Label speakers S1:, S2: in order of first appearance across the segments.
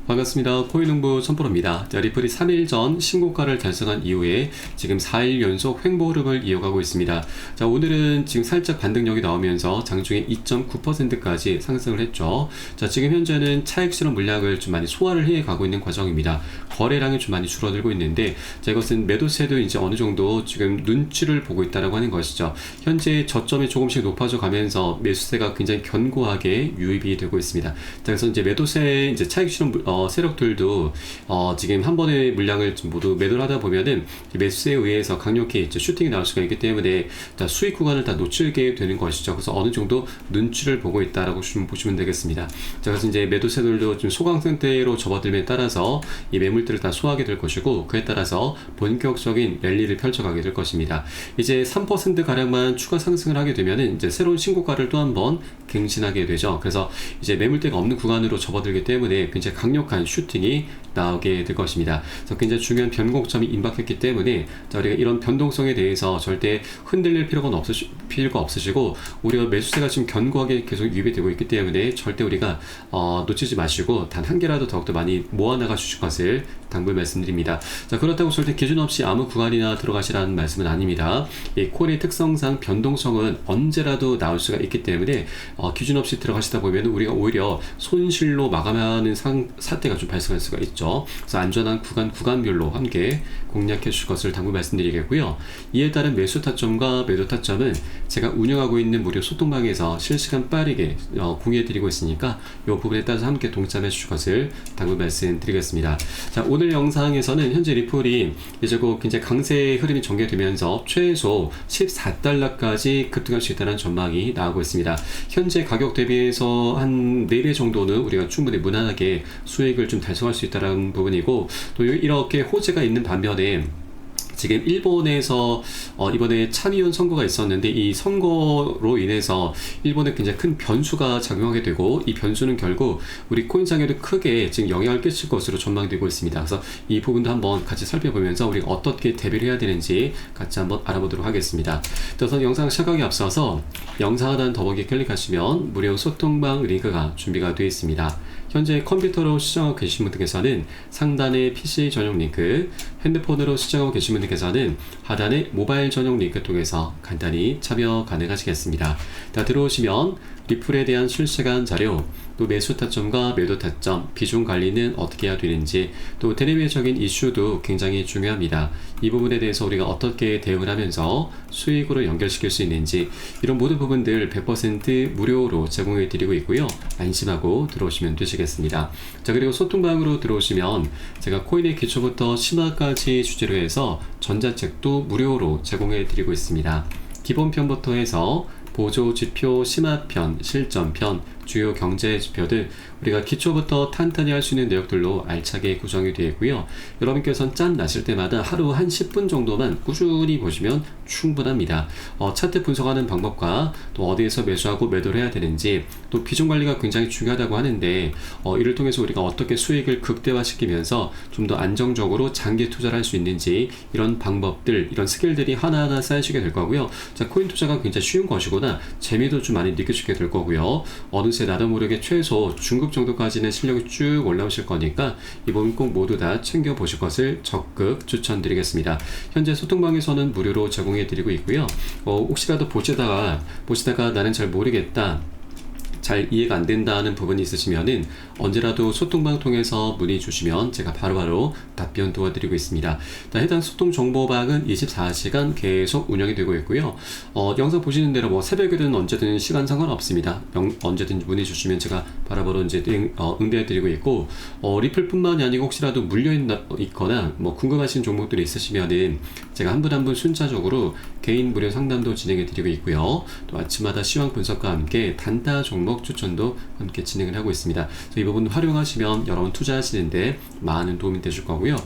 S1: 반갑습니다. 코인홍보 천프로입니다. 리플이 3일 전 신고가를 달성한 이후에 지금 4일 연속 횡보 흐름을 이어가고 있습니다. 오늘은 지금 살짝 반등력이 나오면서 장중에 2.9%까지 상승을 했죠. 지금 현재는 차익 실현 물량을 좀 많이 소화를 해 가고 있는 과정입니다. 거래량이 좀 많이 줄어들고 있는데, 이것은 매도세도 이제 어느 정도 지금 눈치를 보고 있다라고 하는 것이죠. 현재 저점이 조금씩 높아져 가면서 매수세가 굉장히 견고하게 유입이 되고 있습니다. 그래서 이제 매도세, 이제 차익 실현 세력들도 지금 한 번에 물량을 모두 매도를 하다 보면은 매수세에 의해서 강력히 슈팅이 나올 수가 있기 때문에 수익 구간을 다 놓치게 되는 것이죠. 그래서 어느 정도 눈치를 보고 있다라고 좀 보시면 되겠습니다. 그래서 이제 매도세들도 좀 소강 상태로 접어들면 따라서 이 매물들을 다 소화하게 될 것이고, 그에 따라서 본격적인 랠리를 펼쳐가게 될 것입니다. 이제 3% 가량만 추가 상승을 하게 되면은 이제 새로운 신고가를 또 한 번 갱신하게 되죠. 그래서 이제 매물대가 없는 구간으로 접어들기 때문에 굉장히 강력한 슈팅이 나오게 될 것입니다. 그래서 굉장히 중요한 변곡점이 임박했기 때문에 우리가 이런 변동성에 대해서 절대 흔들릴 필요가 없으시고, 우리가 매수세가 지금 견고하게 계속 유입이 되고 있기 때문에 절대 우리가 놓치지 마시고 단 한 개라도 더욱더 많이 모아나가 주실 것을 당부를 말씀드립니다. 그렇다고 절대 기준 없이 아무 구간이나 들어가시라는 말씀은 아닙니다. 이 코인의 특성상 변동성은 언제라도 나올 수가 있기 때문에 기준 없이 들어가시다 보면 우리가 오히려 손실로 마감하는 사태가 좀 발생할 수가 있죠. 그래서 안전한 구간별로 함께 공략해 주실 것을 당부 말씀드리겠고요. 이에 따른 매수 타점과 매도 타점은 제가 운영하고 있는 무료 소통방에서 실시간 빠르게 공유해 드리고 있으니까 이 부분에 따라서 함께 동참해 주실 것을 당부 말씀드리겠습니다. 오늘 영상에서는 현재 리플이 이제 굉장히 강세 흐름이 전개되면서 최소 14달러까지 급등할 수 있다는 전망이 나오고 있습니다. 현재 가격 대비해서 한 4배 정도는 우리가 충분히 무난하게 수익을 좀 달성할 수 있다는 부분이고, 또 이렇게 호재가 있는 반면에 지금 일본에서 이번에 참의원 선거가 있었는데, 이 선거로 인해서 일본에 굉장히 큰 변수가 작용하게 되고, 이 변수는 결국 우리 코인상에도 크게 지금 영향을 끼칠 것으로 전망되고 있습니다. 그래서 이 부분도 한번 같이 살펴보면서 우리가 어떻게 대비를 해야 되는지 같이 한번 알아보도록 하겠습니다. 그래서 영상 시작하기 앞서서 영상 하단 더보기 클릭하시면 무료 소통방 링크가 준비가 되어 있습니다. 현재 컴퓨터로 시청하고 계신 분들께서는 상단의 PC 전용 링크, 핸드폰으로 시청하고 계신 분들께서는 하단의 모바일 전용 링크 통해서 간단히 참여 가능하시겠습니다. 들어오시면 리플에 대한 실시간 자료, 또 매수 타점과 매도 타점, 비중 관리는 어떻게 해야 되는지, 또 대내외적인 이슈도 굉장히 중요합니다. 이 부분에 대해서 우리가 어떻게 대응을 하면서 수익으로 연결시킬 수 있는지, 이런 모든 부분들 100% 무료로 제공해 드리고 있고요. 안심하고 들어오시면 되시겠습니다. 그리고 소통방으로 들어오시면 제가 코인의 기초부터 심화까지 주제로 해서 전자책도 무료로 제공해 드리고 있습니다. 기본편부터 해서 보조지표, 심화편, 실전편, 주요 경제 지표들 우리가 기초부터 탄탄히 할 수 있는 내역들로 알차게 구성이 되어 있고요. 여러분께서는 짠 나실 때마다 하루 한 10분 정도만 꾸준히 보시면 충분합니다. 차트 분석하는 방법과 또 어디에서 매수하고 매도를 해야 되는지, 또 비중 관리가 굉장히 중요하다고 하는데 이를 통해서 우리가 어떻게 수익을 극대화시키면서 좀 더 안정적으로 장기 투자를 할 수 있는지, 이런 방법들, 이런 스킬들이 하나하나 쌓이시게 될 거고요. 코인 투자가 굉장히 쉬운 것이구나, 재미도 좀 많이 느끼시게 될 거고요. 어느새 나도 모르게 최소 중급 정도까지는 실력이 쭉 올라오실 거니까 이 부분 꼭 모두 다 챙겨보실 것을 적극 추천드리겠습니다. 현재 소통방에서는 무료로 제공해 드리고 있고요. 혹시라도 보시다가 나는 잘 모르겠다, 잘 이해가 안 된다는 부분이 있으시면은 언제라도 소통방 통해서 문의 주시면 제가 바로바로 답변 도와드리고 있습니다. 해당 소통 정보방은 24시간 계속 운영이 되고 있고요. 영상 보시는 대로 새벽이든 언제든 시간 상관없습니다. 언제든 문의 주시면 제가 바로바로 이제 응대해 드리고 있고, 리플뿐만이 아니고 혹시라도 물려 있거나 궁금하신 종목들이 있으시면은 제가 한 분 한 분 순차적으로 개인 무료 상담도 진행해 드리고 있고요. 또 아침마다 시황 분석과 함께 단타 종목 추천도 함께 진행을 하고 있습니다. 이 부분 활용하시면 여러분 투자하시는데 많은 도움이 되실 거고요.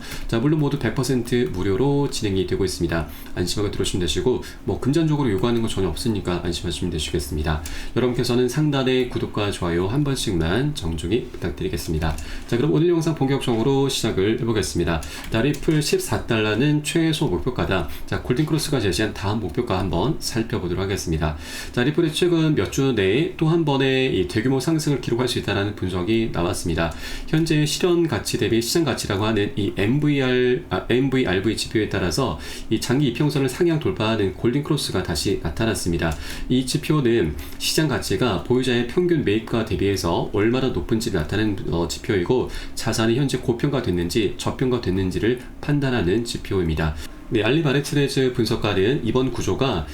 S1: 물론 모두 100% 무료로 진행이 되고 있습니다. 안심하고 들어오시면 되시고, 금전적으로 요구하는 건 전혀 없으니까 안심하시면 되시겠습니다. 여러분께서는 상단에 구독과 좋아요 한 번씩만 정중히 부탁드리겠습니다. 그럼 오늘 영상 본격적으로 시작을 해보겠습니다. 리플 14달러는 최소 목표가다. 골든크로스가 제시한 다음 목표가 한번 살펴보도록 하겠습니다. 리플이 최근 몇 주 내에 또 한 번의 내에 이 대규모 상승을 기록할 수 있다는 분석이 나왔습니다. 현재 실현 가치 대비 시장 가치라고 하는 이 MVRV 지표에 따라서 이 장기 이평선을 상향 돌파하는 골든 크로스가 다시 나타났습니다. 이 지표는 시장 가치가 보유자의 평균 매입가 대비해서 얼마나 높은지를 나타내는 지표이고, 자산이 현재 고평가됐는지 저평가됐는지를 판단하는 지표입니다. 네, 알리바레트레즈 분석가는 이번 구조가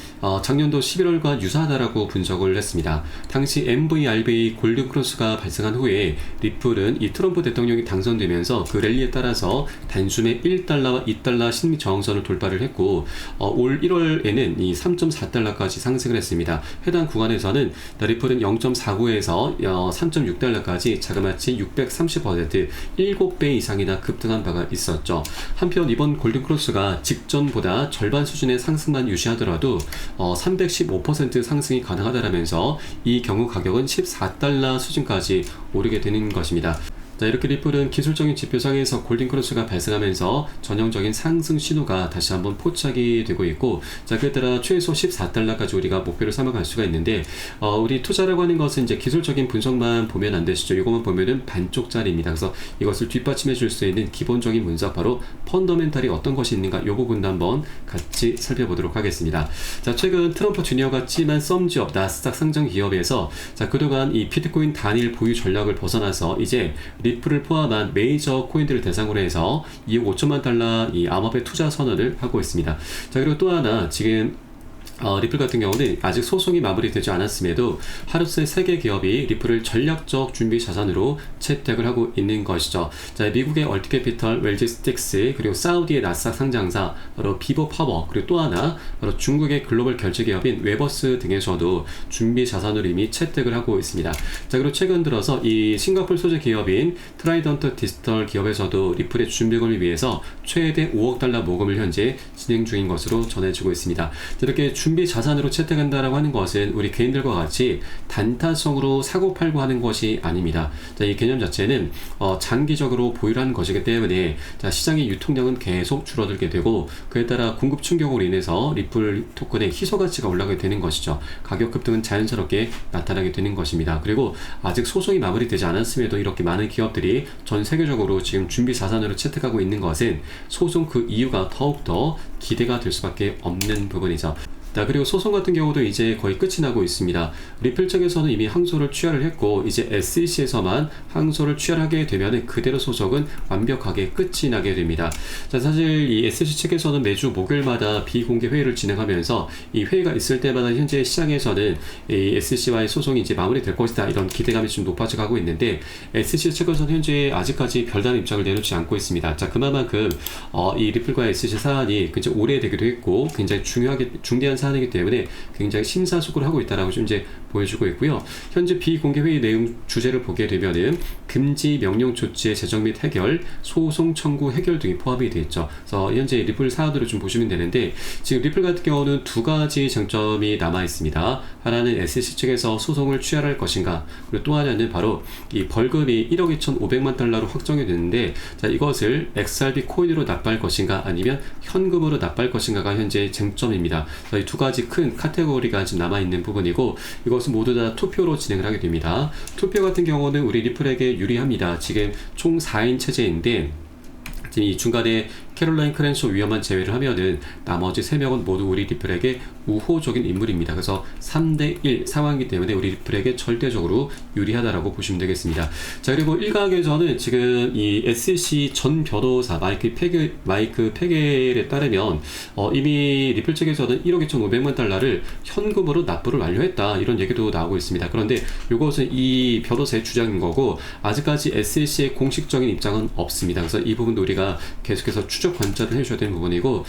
S1: 작년도 11월과 유사하다라고 분석을 했습니다. 당시 MVRV 골든크로스가 발생한 후에 리플은 이 트럼프 대통령이 당선되면서 그 랠리에 따라서 단숨에 1달러와 2달러 심리 저항선을 돌파를 했고, 올 1월에는 이 3.4달러까지 상승을 했습니다. 해당 구간에서는 리플은 0.49에서 3.6달러까지 자그마치 630%, 7배 이상이나 급등한 바가 있었죠. 한편 이번 골든크로스가 직전보다 절반 수준의 상승만 유지하더라도 315% 상승이 가능하다라면서 이 경우 가격은 14달러 수준까지 오르게 되는 것입니다. 자, 이렇게 리플은 기술적인 지표상에서 골든크로스가 발생하면서 전형적인 상승 신호가 다시 한번 포착이 되고 있고, 자, 그에 따라 최소 14달러까지 우리가 목표를 삼아갈 수가 있는데, 우리 투자라고 하는 것은 이제 기술적인 분석만 보면 안 되시죠. 이것만 보면은 반쪽짜리입니다. 그래서 이것을 뒷받침해 줄 수 있는 기본적인 분석, 바로 펀더멘탈이 어떤 것이 있는가, 이 부분도 한번 같이 살펴보도록 하겠습니다. 자, 최근 트럼프 주니어가 찜한 썸지업 나스닥 상장 기업에서 자, 그동안 이 비트코인 단일 보유 전략을 벗어나서 이제 리플을 포함한 메이저 코인들을 대상으로 해서 2억 5천만 달러 이 암호화폐 투자 선언을 하고 있습니다. 자, 그리고 또 하나, 지금 리플 같은 경우는 아직 소송이 마무리되지 않았음에도 하루새 3개 기업이 리플을 전략적 준비 자산으로 채택을 하고 있는 것이죠. 자, 미국의 얼티캐피털, 웰지스틱스, 그리고 사우디의 나스닥 상장사 바로 비버 파워, 그리고 또 하나 바로 중국의 글로벌 결제 기업인 웨버스 등에서도 준비 자산으로 이미 채택을 하고 있습니다. 자, 그리고 최근 들어서 이 싱가포르 소재 기업인 트라이던트 디지털 기업에서도 리플의 준비금을 위해서 최대 5억 달러 모금을 현재 진행 중인 것으로 전해지고 있습니다. 이렇게 준비 자산으로 채택한다라고 하는 것은 우리 개인들과 같이 단타성으로 사고팔고 하는 것이 아닙니다. 자, 이 개념 자체는 장기적으로 보유하는 것이기 때문에 자, 시장의 유통량은 계속 줄어들게 되고, 그에 따라 공급 충격으로 인해서 리플 토큰의 희소 가치가 올라가게 되는 것이죠. 가격 급등은 자연스럽게 나타나게 되는 것입니다. 그리고 아직 소송이 마무리되지 않았음에도 이렇게 많은 기업들이 전 세계적으로 지금 준비 자산으로 채택하고 있는 것은 소송 그 이유가 더욱더 기대가 될 수밖에 없는 부분이죠. 자, 그리고 소송 같은 경우도 이제 거의 끝이 나고 있습니다. 리플 측에서는 이미 항소를 취하를 했고, 이제 SEC에서만 항소를 취하하게 되면 그대로 소송은 완벽하게 끝이 나게 됩니다. 자, 사실 이 SEC 측에서는 매주 목요일마다 비공개 회의를 진행하면서 이 회의가 있을 때마다 현재 시장에서는 이 SEC와의 소송이 이제 마무리될 것이다, 이런 기대감이 좀 높아져 가고 있는데, SEC 측에서는 현재 아직까지 별다른 입장을 내놓지 않고 있습니다. 자, 그만큼 이 리플과 SEC 사안이 굉장히 오래되기도 했고 굉장히 중대한 사안이기 때문에 굉장히 심사숙고를 하고 있다라고 좀 이제 보여주고 있고요. 현재 비공개 회의 내용 주제를 보게 되면은 금지 명령 조치의 제정 및 해결, 소송 청구 해결 등이 포함이 되어 있죠. 그래서 현재 리플 사안으로 좀 보시면 되는데, 지금 리플 같은 경우는 두 가지 쟁점이 남아 있습니다. 하나는 SEC 측에서 소송을 취하할 것인가, 그리고 또 하나는 바로 이 벌금이 1억 2,500만 달러로 확정이 됐는데, 자, 이것을 XRP 코인으로 납부할 것인가 아니면 현금으로 납부할 것인가가 현재 쟁점입니다. 이 두 가지 큰 카테고리가 지금 남아있는 부분이고, 이것은 모두 다 투표로 진행을 하게 됩니다. 투표 같은 경우는 우리 리플에게 유리합니다. 지금 총 4인 체제인데, 지금 이 중간에 캐롤라인 크랜쇼 위험한 제외를 하면은 나머지 3명은 모두 우리 리플에게 우호적인 인물입니다. 그래서 3대1 상황이기 때문에 우리 리플에게 절대적으로 유리하다라고 보시면 되겠습니다. 자, 그리고 일각에서는 지금 이 SEC 전 변호사 마이크 페겔에 따르면 이미 리플 측에서는 1억 2,500만 달러를 현금으로 납부를 완료했다, 이런 얘기도 나오고 있습니다. 그런데 이것은 이 변호사의 주장인 거고, 아직까지 SEC의 공식적인 입장은 없습니다. 그래서 이 부분도 우리가 계속해서 추적 관찰을 해줘야 되는 부분이고,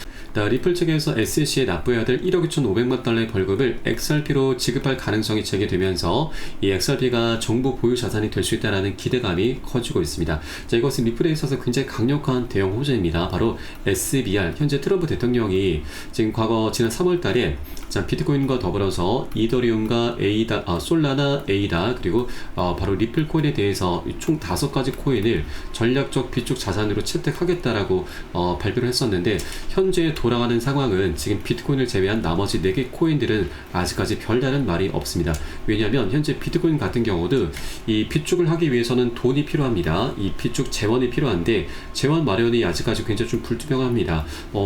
S1: 리플 측에서 SEC에 납부해야 될 1억 2,500만 달러의 벌금을 XRP로 지급할 가능성이 제기되면서 이 XRP가 정부 보유 자산이 될 수 있다는 기대감이 커지고 있습니다. 자, 이것은 리플에 있어서 굉장히 강력한 대형 호재입니다. 바로 SBR, 현재 트럼프 대통령이 지금 지난 3월 달에 비트코인과 더불어서 이더리움과 솔라나, 에이다, 그리고 바로 리플 코인에 대해서 총 5가지 코인을 전략적 비축 자산으로 채택하겠다라고 발표를 했었는데, 현재 돌아가는 상황은 지금 비트코인을 제외한 나머지 4개 코인들은 아직까지 별다른 말이 없습니다. 왜냐하면 현재 비트코인 같은 경우도 이 비축을 하기 위해서는 돈이 필요합니다. 이 비축 재원이 필요한데 재원 마련이 아직까지 굉장히 좀 불투명합니다.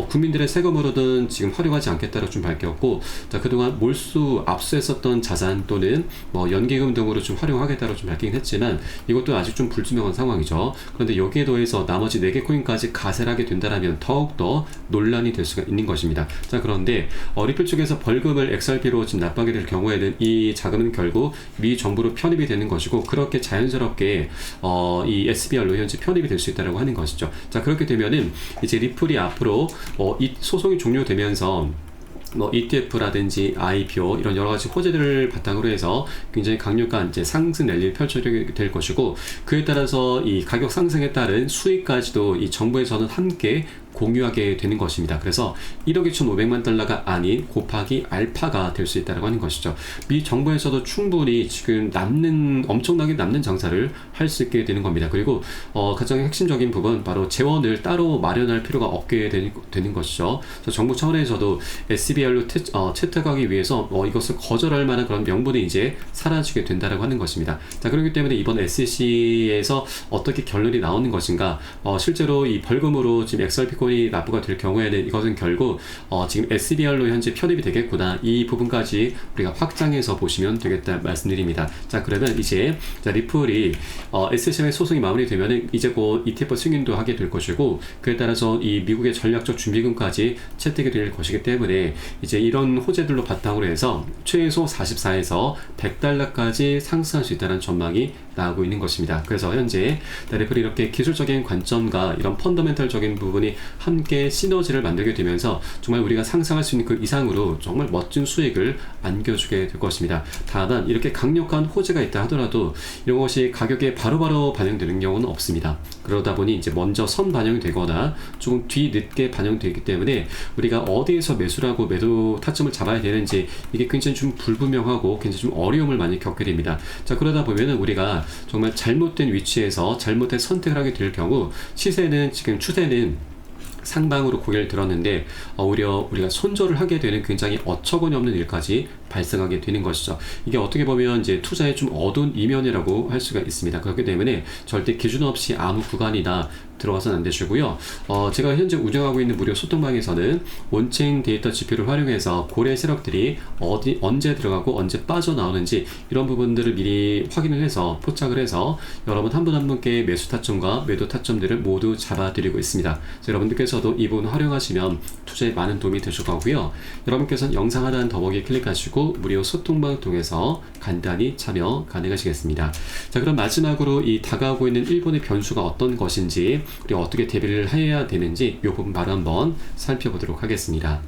S1: 국민들의 세금으로는 지금 활용하지 않겠다고 좀 밝혔고, 자, 그동안 몰수 압수했었던 자산 또는 연기금 등으로 좀 활용하겠다고 좀 밝히긴 했지만 이것도 아직 좀 불투명한 상황이죠. 그런데 여기에 더해서 나머지 4개 코인까지 가세를 하게 된다면 더욱더 논란이 될 수가 있는 것입니다. 자, 그런데 리플 쪽에서 벌금을 XRP로 지금 납부하게 될 경우에는 이 자금은 결국 미 정부로 편입이 되는 것이고, 그렇게 자연스럽게 이 SBR로 현재 편입이 될 수 있다고 하는 것이죠. 자, 그렇게 되면은 이제 리플이 앞으로 이 소송이 종료되면서 ETF라든지 IPO 이런 여러 가지 호재들을 바탕으로 해서 굉장히 강력한 이제 상승 랠리를 펼쳐지게 될 것이고, 그에 따라서 이 가격 상승에 따른 수익까지도 이 정부에서는 함께 공유하게 되는 것입니다. 그래서 1억 2,500만 달러가 아닌 곱하기 알파가 될 수 있다고 하는 것이죠. 미 정부에서도 충분히 지금 엄청나게 남는 장사를 할 수 있게 되는 겁니다. 그리고 가장 핵심적인 부분, 바로 재원을 따로 마련할 필요가 없게 되는 것이죠. 그래서 정부 차원에서도 SBR로 채택하기 위해서 이것을 거절할 만한 그런 명분이 이제 사라지게 된다고 하는 것입니다. 자, 그렇기 때문에 이번 SEC에서 어떻게 결론이 나오는 것인가, 실제로 이 벌금으로 지금 XRP 코인이 납부가 될 경우에는 이것은 결국 지금 SBR로 현재 편입이 되겠구나, 이 부분까지 우리가 확장해서 보시면 되겠다 말씀드립니다. 자, 그러면 이제 리플이 SEC의 소송이 마무리되면은 이제 곧 ETF 승인도 하게 될 것이고, 그에 따라서 이 미국의 전략적 준비금까지 채택이 될 것이기 때문에 이제 이런 호재들로 바탕으로 해서 최소 44에서 100달러까지 상승할 수 있다는 전망이 나오고 있는 것입니다. 그래서 현재 리플이 이렇게 기술적인 관점과 이런 펀더멘털적인 부분이 함께 시너지를 만들게 되면서 정말 우리가 상상할 수 있는 그 이상으로 정말 멋진 수익을 안겨주게 될 것입니다. 다만 이렇게 강력한 호재가 있다 하더라도 이런 것이 가격에 바로바로 반영되는 경우는 없습니다. 그러다 보니 이제 먼저 선반영이 되거나 조금 뒤늦게 반영되기 때문에 우리가 어디에서 매수를 하고 매도 타점을 잡아야 되는지 이게 굉장히 좀 불분명하고 굉장히 좀 어려움을 많이 겪게 됩니다. 자, 그러다 보면은 우리가 정말 잘못된 위치에서 잘못된 선택을 하게 될 경우 추세는 상방으로 고개를 들었는데 오히려 우리가 손절을 하게 되는 굉장히 어처구니 없는 일까지 발생하게 되는 것이죠. 이게 어떻게 보면 이제 투자의 좀 어두운 이면이라고 할 수가 있습니다. 그렇기 때문에 절대 기준 없이 아무 구간이나 들어가서는 안 되시고요. 제가 현재 운영하고 있는 무료 소통방에서는 온체인 데이터 지표를 활용해서 고래 세력들이 언제 들어가고 언제 빠져나오는지 이런 부분들을 미리 확인을 해서 포착을 해서 여러분 한 분 한 분께 매수 타점과 매도 타점들을 모두 잡아드리고 있습니다. 그래서 여러분들께서도 이 부분 활용하시면 투자에 많은 도움이 되실 거고요. 여러분께서는 영상 하단 더보기 클릭하시고 무료 소통방 통해서 간단히 참여 가능하시겠습니다. 자, 그럼 마지막으로 이 다가오고 있는 일본의 변수가 어떤 것인지, 우리가 어떻게 대비를 해야 되는지 이 부분 바로 한번 살펴보도록 하겠습니다.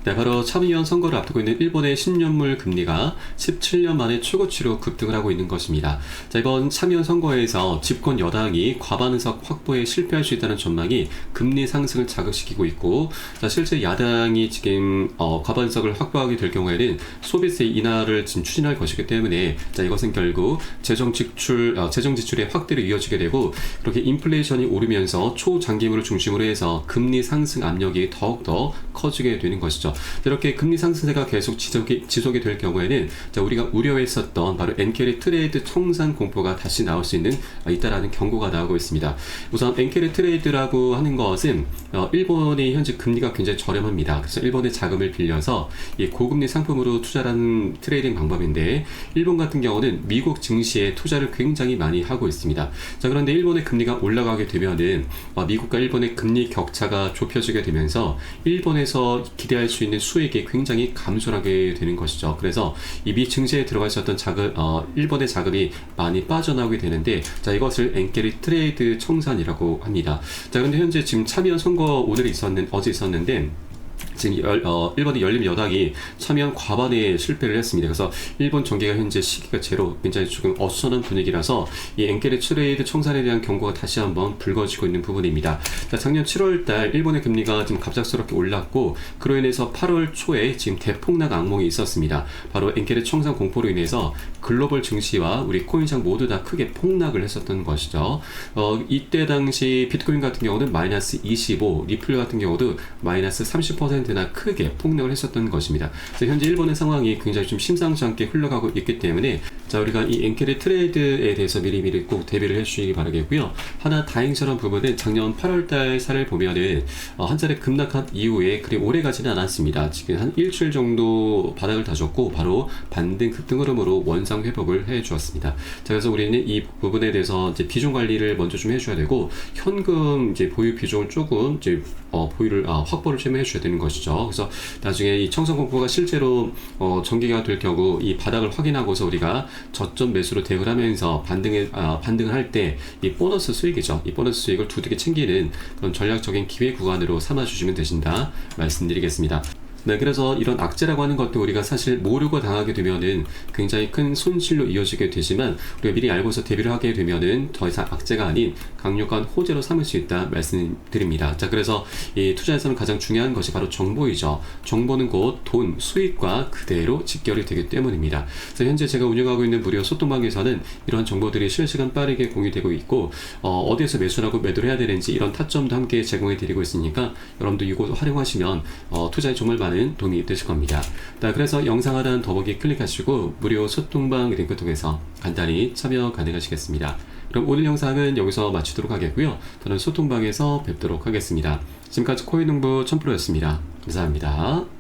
S1: 네, 바로 참의원 선거를 앞두고 있는 일본의 10년물 금리가 17년 만에 최고치로 급등을 하고 있는 것입니다. 자, 이번 참의원 선거에서 집권 여당이 과반 의석 확보에 실패할 수 있다는 전망이 금리 상승을 자극시키고 있고, 자, 실제 야당이 지금 과반 의석을 확보하게 될 경우에는 소비세 인하를 지금 추진할 것이기 때문에, 자, 이것은 결국 재정 지출의 확대로 이어지게 되고, 그렇게 인플레이션이 오르면서 초장기물을 중심으로 해서 금리 상승 압력이 더욱더 커지게 되는 것이죠. 이렇게 금리 상승세가 계속 지속이 될 경우에는, 자, 우리가 우려했었던 바로 엔케리 트레이드 청산 공포가 다시 나올 수 있다라는 경고가 나오고 있습니다. 우선 엔케리 트레이드라고 하는 것은 일본의 현재 금리가 굉장히 저렴합니다. 그래서 일본의 자금을 빌려서 이 고금리 상품으로 투자하는 트레이딩 방법인데, 일본 같은 경우는 미국 증시에 투자를 굉장히 많이 하고 있습니다. 자, 그런데 일본의 금리가 올라가게 되면은 미국과 일본의 금리 격차가 좁혀지게 되면서 일본에서 기대할 수 있는 수익이 굉장히 감소하게 되는 것이죠. 그래서 이 미 증시에 들어가 있었던 일본의 자금이 많이 빠져나오게 되는데, 자, 이것을 엔케리 트레이드 청산이라고 합니다. 자, 그런데 현재 지금 참의원 선거 어제 있었는데, 지금 일본의 열린 여당이 참여한 과반에 실패를 했습니다. 그래서 일본 정계가 현재 시기가 제로, 굉장히 조금 어수선한 분위기라서 이 엔케르 트레이드 청산에 대한 경고가 다시 한번 불거지고 있는 부분입니다. 자, 작년 7월달 일본의 금리가 지금 갑작스럽게 올랐고 그로 인해서 8월 초에 지금 대폭락 악몽이 있었습니다. 바로 엔케르 청산 공포로 인해서 글로벌 증시와 우리 코인시장 모두 다 크게 폭락을 했었던 것이죠. 이때 당시 비트코인 같은 경우는 마이너스 25, 리플 같은 경우도 마이너스 30%나 크게 폭락을 했었던 것입니다. 그래서 현재 일본의 상황이 굉장히 좀 심상치 않게 흘러가고 있기 때문에 자, 우리가 이 엔케르 트레이드에 대해서 미리미리 꼭 대비를 해주시기 바라겠고요. 하나 다행스러운 부분은 작년 8월달 사를 보면은 한 차례 급락한 이후에 그리 오래 가지는 않았습니다. 지금 한 일주일 정도 바닥을 다졌고 바로 반등 급등 흐름으로 원상 회복을 해주었습니다. 자, 그래서 우리는 이 부분에 대해서 이제 비중 관리를 먼저 좀 해줘야 되고 현금 이제 보유 비중을 조금 이제 보유를 확보를 좀 해줘야 되는 것이죠. 그래서 나중에 이 청산 공포가 실제로 전개가 될 경우 이 바닥을 확인하고서 우리가 저점 매수로 대응을 하면서 반등을 할 때 이 보너스 수익이죠. 이 보너스 수익을 두둑에 챙기는 그런 전략적인 기회 구간으로 삼아주시면 되신다 말씀드리겠습니다. 네, 그래서 이런 악재라고 하는 것도 우리가 사실 모르고 당하게 되면은 굉장히 큰 손실로 이어지게 되지만 우리가 미리 알고서 대비를 하게 되면은 더 이상 악재가 아닌 강력한 호재로 삼을 수 있다 말씀드립니다. 자, 그래서 이 투자에서는 가장 중요한 것이 바로 정보이죠. 정보는 곧 돈, 수익과 그대로 직결이 되기 때문입니다. 그래서 현재 제가 운영하고 있는 무료 소통방에서는 이런 정보들이 실시간 빠르게 공유되고 있고 어디에서 매수하고 매도를 해야 되는지 이런 타점도 함께 제공해 드리고 있으니까 여러분도 이거 활용하시면 투자에 정말 많은 도움이 되실 겁니다. 자, 그래서 영상 하단 더보기 클릭하시고 무료 소통방 링크 통해서 간단히 참여 가능하시겠습니다. 그럼 오늘 영상은 여기서 마치도록 하겠고요. 저는 소통방에서 뵙도록 하겠습니다. 지금까지 코인농부 1000%였습니다. 감사합니다.